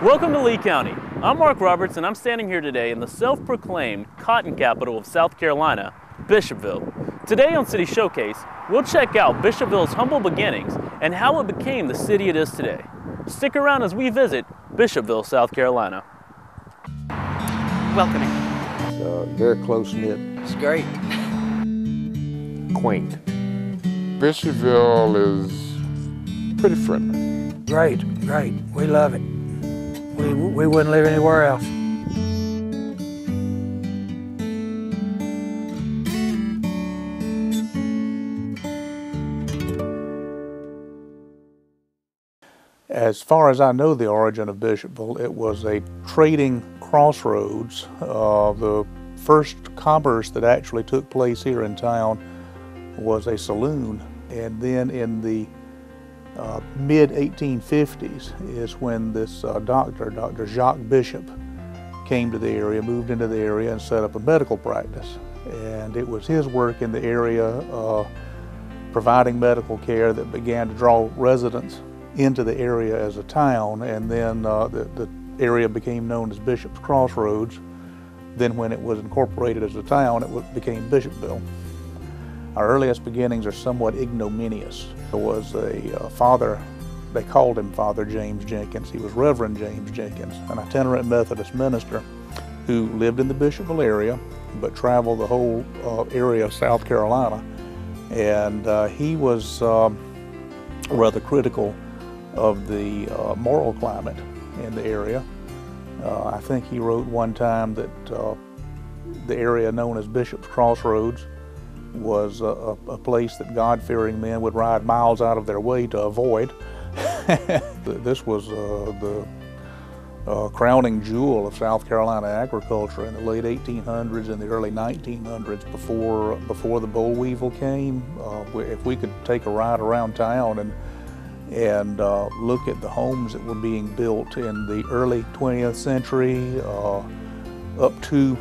Welcome to Lee County. I'm Mark Roberts and I'm standing here today in the self-proclaimed cotton capital of South Carolina, Bishopville. Today on City Showcase, we'll check out Bishopville's humble beginnings and how it became the city it is today. Stick around as we visit Bishopville, South Carolina. Welcoming. It's very close-knit. It's great. Quaint. Bishopville is pretty friendly. Great. We love it. We wouldn't live anywhere else. As far as I know the origin of Bishopville, it was a trading crossroads. The first commerce that actually took place here in town was a saloon. And then in the mid-1850s is when this Dr. Jacques Bishop came to the area, moved into the area and set up a medical practice. And it was his work in the area providing medical care that began to draw residents into the area as a town, and then the area became known as Bishop's Crossroads. Then when it was incorporated as a town, it became Bishopville. Our earliest beginnings are somewhat ignominious. There was a father, they called him Father James Jenkins. He was Reverend James Jenkins, an itinerant Methodist minister who lived in the Bishopville area but traveled the whole area of South Carolina. And he was rather critical of the moral climate in the area. I think he wrote one time that the area known as Bishop's Crossroads was a place that God-fearing men would ride miles out of their way to avoid. This was the crowning jewel of South Carolina agriculture in the late 1800s and the early 1900s before the boll weevil came. If we could take a ride around town and look at the homes that were being built in the early 20th century, up to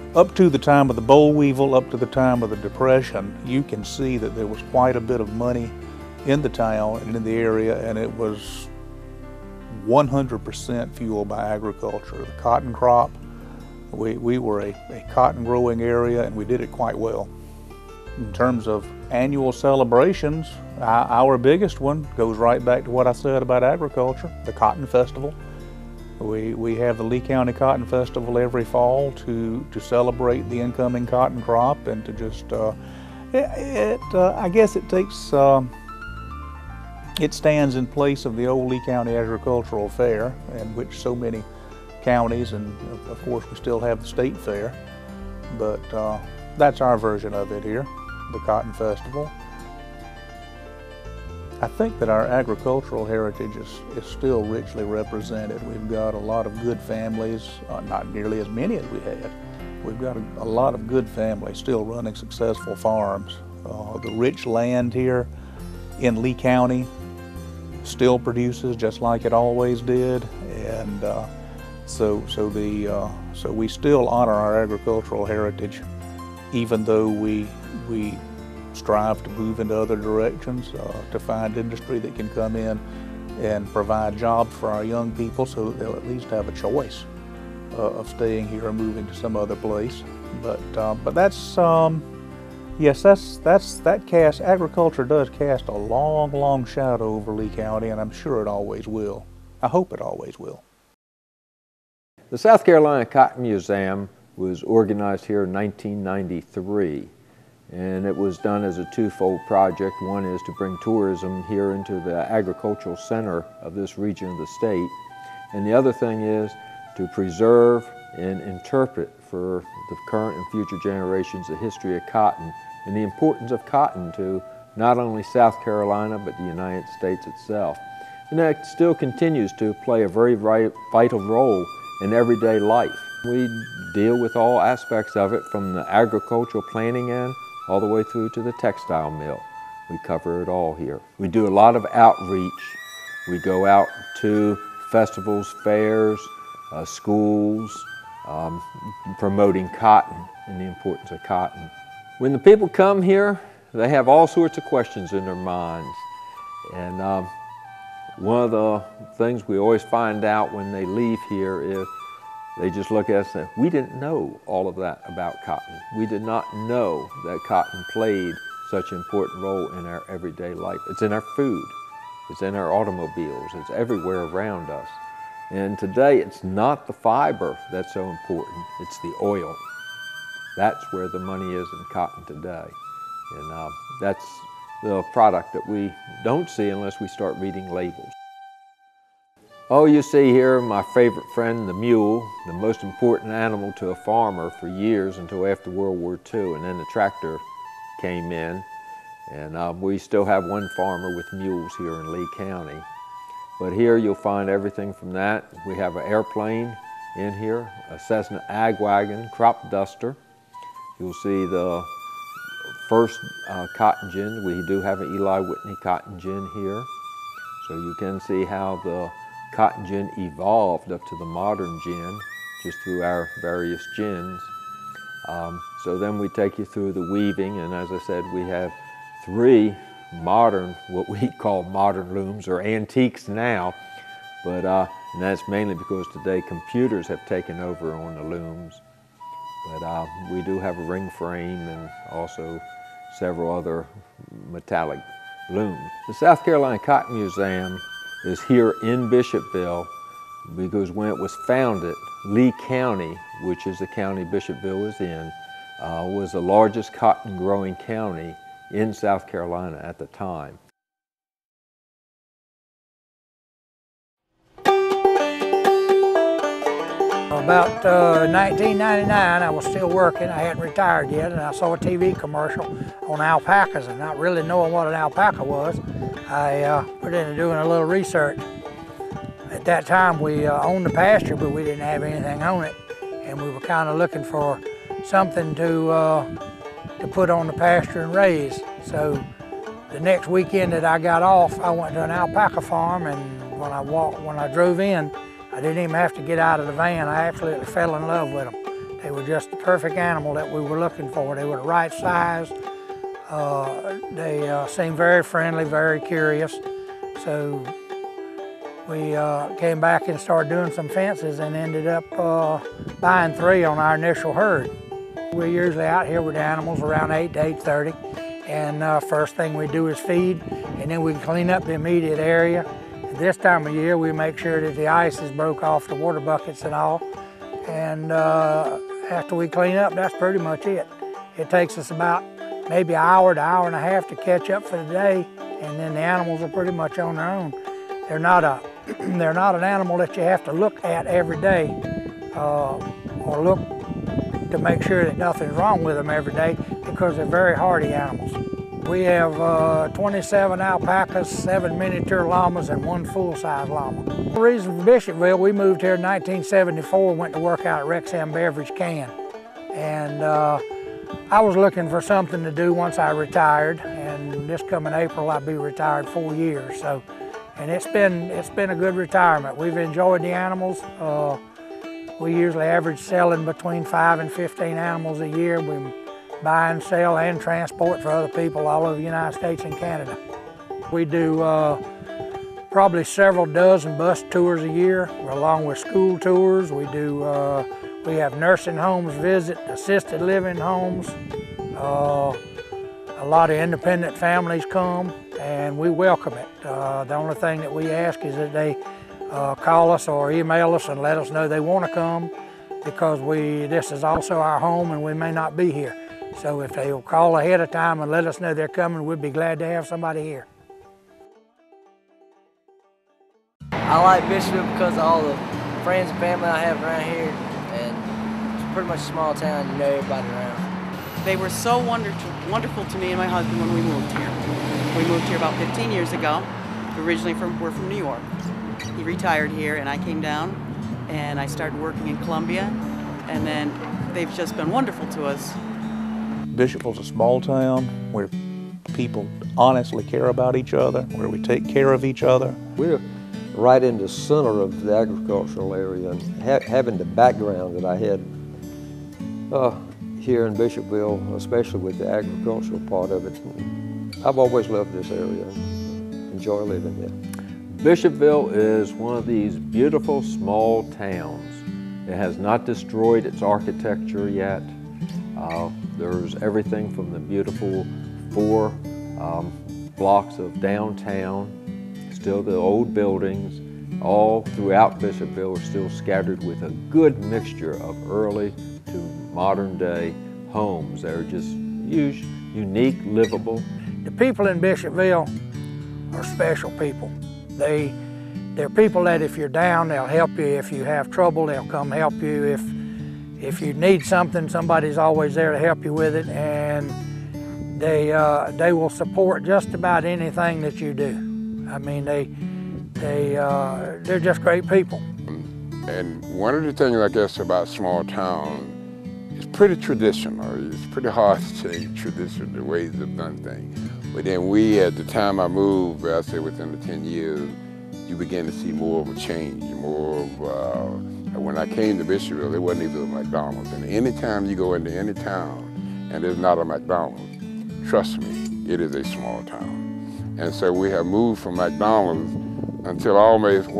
the time of the boll weevil, up to the time of the Depression, you can see that there was quite a bit of money in the town and in the area, and it was 100% fueled by agriculture. The cotton crop, we were a cotton growing area, and we did it quite well. In terms of annual celebrations, our biggest one goes right back to what I said about agriculture, the Cotton Festival. We have the Lee County Cotton Festival every fall to celebrate the incoming cotton crop and to just, I guess it takes, it stands in place of the old Lee County Agricultural Fair, in which so many counties, and of course we still have the State Fair, but that's our version of it here, the Cotton Festival. I think that our agricultural heritage is still richly represented. We've got a lot of good families, not nearly as many as we had. We've got a lot of good families still running successful farms. The rich land here in Lee County still produces just like it always did, and so we still honor our agricultural heritage, even though we strive to move into other directions, to find industry that can come in and provide jobs for our young people so that they'll at least have a choice of staying here or moving to some other place. But that's, yes, agriculture does cast a long shadow over Lee County, and I'm sure it always will. I hope it always will. The South Carolina Cotton Museum was organized here in 1993. And it was done as a twofold project. One is to bring tourism here into the agricultural center of this region of the state. And the other thing is to preserve and interpret for the current and future generations the history of cotton and the importance of cotton to not only South Carolina but the United States itself. And that still continues to play a very vital role in everyday life. We deal with all aspects of it, from the agricultural planning end all the way through to the textile mill. We cover it all here. We do a lot of outreach. We go out to festivals, fairs, schools, promoting cotton and the importance of cotton. When the people come here, they have all sorts of questions in their minds. And One of the things we always find out when they leave here is they just look at us and say, we didn't know all of that about cotton. We did not know that cotton played such an important role in our everyday life. It's in our food, it's in our automobiles, it's everywhere around us. And today it's not the fiber that's so important, it's the oil. That's where the money is in cotton today. And that's the product that we don't see unless we start reading labels. Oh, you see here my favorite friend, the mule, the most important animal to a farmer for years until after World War II, and then the tractor came in. And we still have one farmer with mules here in Lee County. But here you'll find everything from that. We have an airplane in here, a Cessna ag wagon, crop duster. You'll see the first cotton gin. We do have an Eli Whitney cotton gin here. So you can see how the cotton gin evolved up to the modern gin just through our various gins. So then we take you through the weaving, and as I said, we have 3 modern, what we call modern looms, or antiques now, but and that's mainly because today computers have taken over on the looms. But we do have a ring frame and also several other metallic looms. The South Carolina Cotton Museum is here in Bishopville because when it was founded, Lee County, which is the county Bishopville is in, was the largest cotton growing county in South Carolina at the time. About 1999, I was still working. I hadn't retired yet, and I saw a TV commercial on alpacas, and not really knowing what an alpaca was, I put into doing a little research. At that time, we owned the pasture, but we didn't have anything on it, and we were kind of looking for something to put on the pasture and raise. So the next weekend that I got off, I went to an alpaca farm, and when I drove in, I didn't even have to get out of the van. I absolutely fell in love with them. They were just the perfect animal that we were looking for. They were the right size. They seemed very friendly, very curious. So we came back and started doing some fences and ended up buying 3 on our initial herd. We're usually out here with the animals around 8 to 8:30. And first thing we do is feed, and then we clean up the immediate area. This time of year, we make sure that the ice is broke off the water buckets and all. And after we clean up, that's pretty much it. It takes us about maybe an hour to hour and a half to catch up for the day, and then the animals are pretty much on their own. They're not an animal that you have to look at every day or look to make sure that nothing's wrong with them every day, because they're very hardy animals. We have 27 alpacas, 7 miniature llamas, and 1 full-size llama. The reason for Bishopville, we moved here in 1974 and went to work out at Rexham Beverage Can. And I was looking for something to do once I retired, and this coming April I'll be retired 4 years. So, and it's been a good retirement. We've enjoyed the animals. We usually average selling between 5 and 15 animals a year. We buy and sell and transport for other people all over the United States and Canada. We do probably several dozen bus tours a year, along with school tours. We have nursing homes visit, assisted living homes. A lot of independent families come, and we welcome it. The only thing that we ask is that they call us or email us and let us know they want to come, because this is also our home and we may not be here. So if they'll call ahead of time and let us know they're coming, we'd be glad to have somebody here. I like Bishopville because of all the friends and family I have around here, and it's pretty much a small town, you know everybody around. They were so wonderful to me and my husband when we moved here. We moved here about 15 years ago. We're from New York. He retired here and I came down and I started working in Columbia, and then they've just been wonderful to us. Bishopville's a small town where people honestly care about each other, where we take care of each other. We're right in the center of the agricultural area, and having the background that I had here in Bishopville, especially with the agricultural part of it, I've always loved this area, enjoy living here. Bishopville is one of these beautiful small towns. It has not destroyed its architecture yet. There's everything from the beautiful 4 blocks of downtown, still the old buildings, all throughout Bishopville are still scattered with a good mixture of early to modern day homes. They're just huge, unique, livable. The people in Bishopville are special people. They're people that if you're down, they'll help you. If you have trouble, they'll come help you. If you need something, somebody's always there to help you with it, and they will support just about anything that you do. I mean, they're just great people. And one of the things I guess about small town, it's pretty traditional. It's pretty hard to change tradition, the ways of done things. But then at the time I moved, I say within the 10 years, you begin to see more of a change, more of, when I came to Bishopville, there wasn't even a McDonald's. And anytime you go into any town and there's not a McDonald's, trust me, it is a small town. And so we have moved from McDonald's until almost from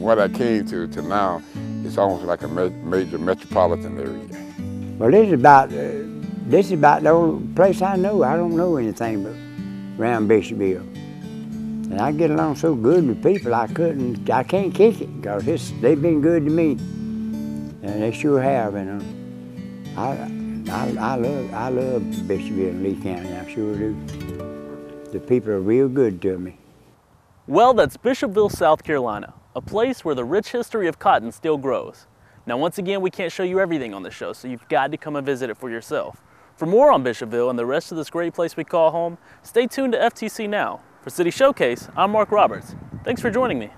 what I came to now, it's almost like a major metropolitan area. Well, this is about the only place I know. I don't know anything but around Bishopville. And I get along so good with people, I can't kick it, because they've been good to me. And they sure have, and I love Bishopville and Lee County, I sure do. The people are real good to me. Well, that's Bishopville, South Carolina, a place where the rich history of cotton still grows. Now, once again, we can't show you everything on the show, so you've got to come and visit it for yourself. For more on Bishopville and the rest of this great place we call home, stay tuned to FTC Now. For City Showcase, I'm Mark Roberts. Thanks for joining me.